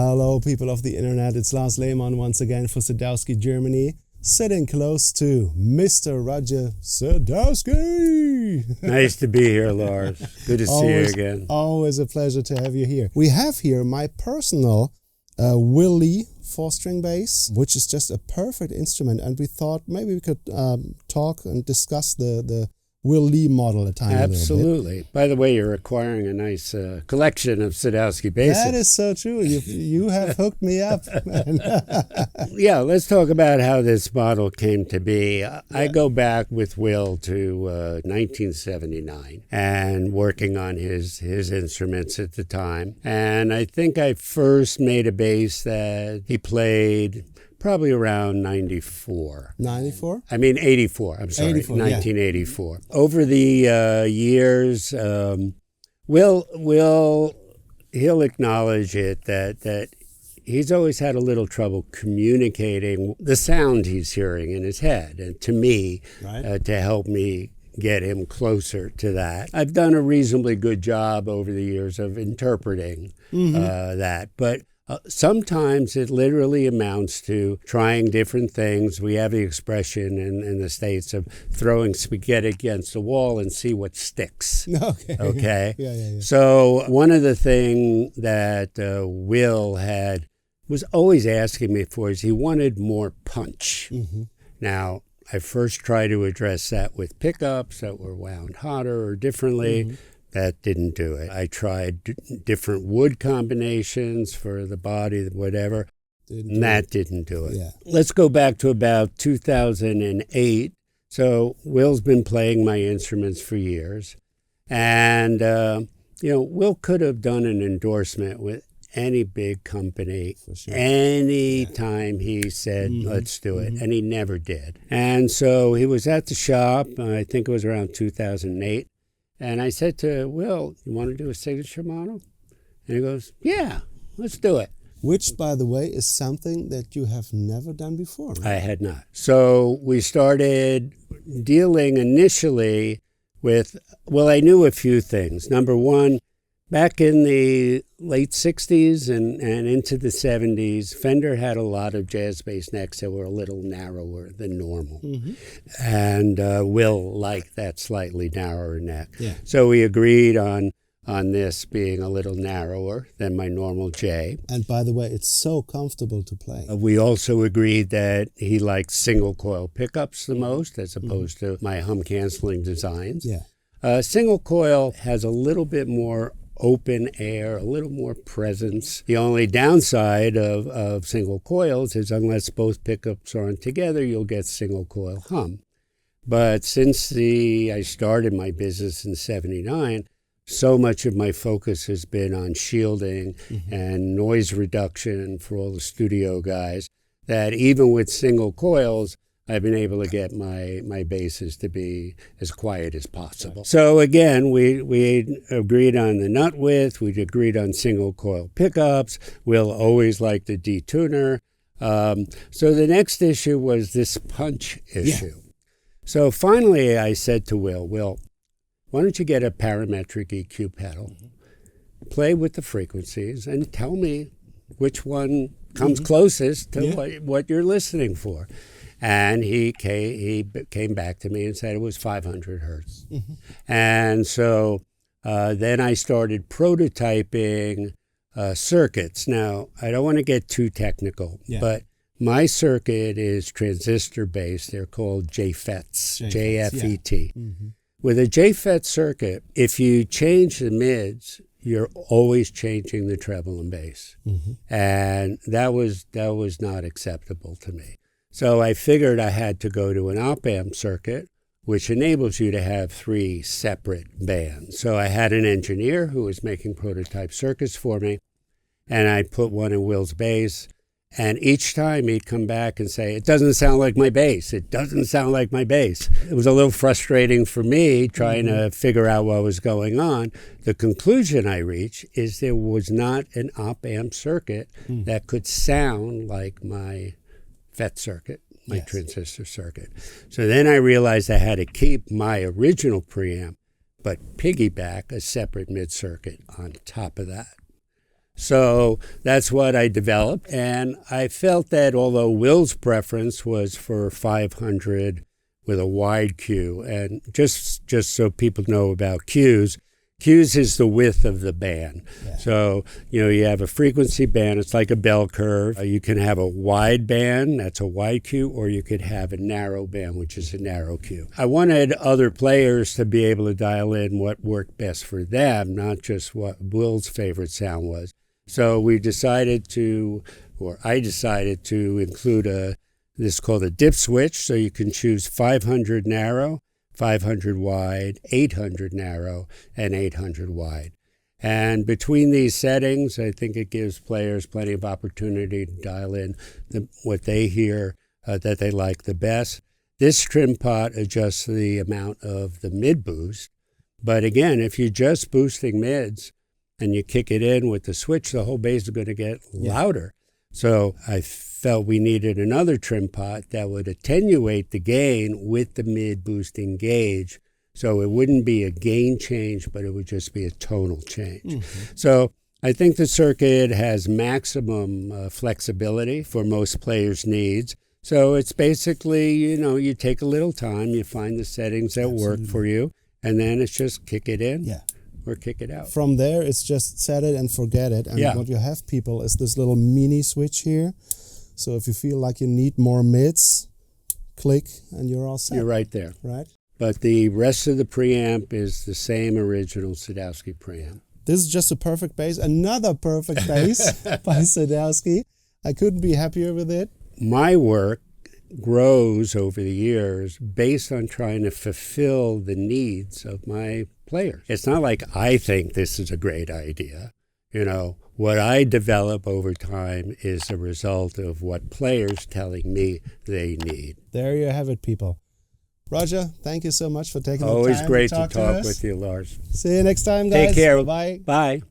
Hello, people of the internet. It's Lars Lehmann once again for Sadowsky, Germany, sitting close to Mr. Roger Sadowsky. Nice to be here, Lars. Good to see you again. Always a pleasure to have you here. We have here my personal Will Lee 4-string bass, which is just a perfect instrument, and we thought maybe we could talk and discuss the Will Lee model a tiny little bit. Absolutely. By the way, you're acquiring a nice collection of Sadowsky basses. That is so true. You have hooked me up. Yeah, let's talk about how this model came to be. I go back with Will to 1979 and working on his instruments at the time. And I think I first made a bass that he played probably around 94. 94? I mean 84, I'm sorry, 84, 1984. Yeah. Over the years, he'll acknowledge it that he's always had a little trouble communicating the sound he's hearing in his head, and to me, right. To help me get him closer to that. I've done a reasonably good job over the years of interpreting that, but sometimes it literally amounts to trying different things. We have the expression in the States of throwing spaghetti against the wall and see what sticks. Okay? Yeah. So one of the things that Will was always asking me for is he wanted more punch. Now, I first tried to address that with pickups that were wound hotter or differently. That didn't do it. I tried different wood combinations for the body, whatever. That didn't do it. Yeah. Let's go back to about 2008. So Will's been playing my instruments for years. And, Will could have done an endorsement with any big company, any time he said, let's do it. And he never did. And so he was at the shop, I think it was around 2008. And I said to Will, you want to do a signature model? And he goes, yeah, let's do it. Which, by the way, is something that you have never done before. Right? I had not. So we started dealing initially with, I knew a few things. Number one, back in the late 60s and into the 70s, Fender had a lot of jazz bass necks that were a little narrower than normal. And Will liked that slightly narrower neck. Yeah. So we agreed on this being a little narrower than my normal J. And by the way, it's so comfortable to play. We also agreed that he liked single-coil pickups the most as opposed to my hum-canceling designs. Yeah. Single-coil has a little bit more open air, a little more presence. The only downside of single coils is unless both pickups are on together, you'll get single coil hum. But since I started my business in 79, so much of my focus has been on shielding and noise reduction for all the studio guys that even with single coils, I've been able to get my basses to be as quiet as possible. So again, we agreed on the nut width, we agreed on single coil pickups. Will always like the detuner. So the next issue was this punch issue. Yeah. So finally I said to Will, why don't you get a parametric EQ pedal, play with the frequencies, and tell me which one comes closest to what you're listening for. And he came back to me and said it was 500 hertz. And so then I started prototyping circuits. Now, I don't want to get too technical, but my circuit is transistor-based. They're called JFETs, J-F-E-T. With a JFET circuit, if you change the mids, you're always changing the treble and bass. And that was not acceptable to me. So I figured I had to go to an op-amp circuit, which enables you to have 3 separate bands. So I had an engineer who was making prototype circuits for me, and I put one in Will's bass, and each time he'd come back and say, it doesn't sound like my bass. It doesn't sound like my bass. It was a little frustrating for me trying to figure out what was going on. The conclusion I reached is there was not an op-amp circuit that could sound like my FET circuit, my transistor circuit. So then I realized I had to keep my original preamp, but piggyback a separate mid circuit on top of that. So that's what I developed. And I felt that although Will's preference was for 500 with a wide Q, and just so people know about Qs is the width of the band. Yeah. So, you have a frequency band. It's like a bell curve. You can have a wide band, that's a wide Q, or you could have a narrow band, which is a narrow Q. I wanted other players to be able to dial in what worked best for them, not just what Will's favorite sound was. So I decided to include this is called a dip switch. So you can choose 500 narrow, 500 wide, 800 narrow, and 800 wide. And between these settings, I think it gives players plenty of opportunity to dial in what they hear that they like the best. This trim pot adjusts the amount of the mid boost. But again, if you're just boosting mids and you kick it in with the switch, the whole bass is going to get louder. So I felt we needed another trim pot that would attenuate the gain with the mid boosting gauge. So it wouldn't be a gain change, but it would just be a tonal change. Mm-hmm. So I think the circuit has maximum flexibility for most players' needs. So it's basically, you take a little time, you find the settings that work for you, and then it's just kick it in or kick it out. From there, it's just set it and forget it. And what you have, people, is this little mini switch here. So if you feel like you need more mids, click and you're all set. You're right there. Right? But the rest of the preamp is the same original Sadowsky preamp. This is just a perfect bass. Another perfect bass by Sadowsky. I couldn't be happier with it. My work grows over the years based on trying to fulfill the needs of my players. It's not like I think this is a great idea. What I develop over time is a result of what players telling me they need. There you have it, people. Roger, thank you so much for taking the time. Always great to talk with you, Lars. See you next time, guys. Take care. Bye. Bye.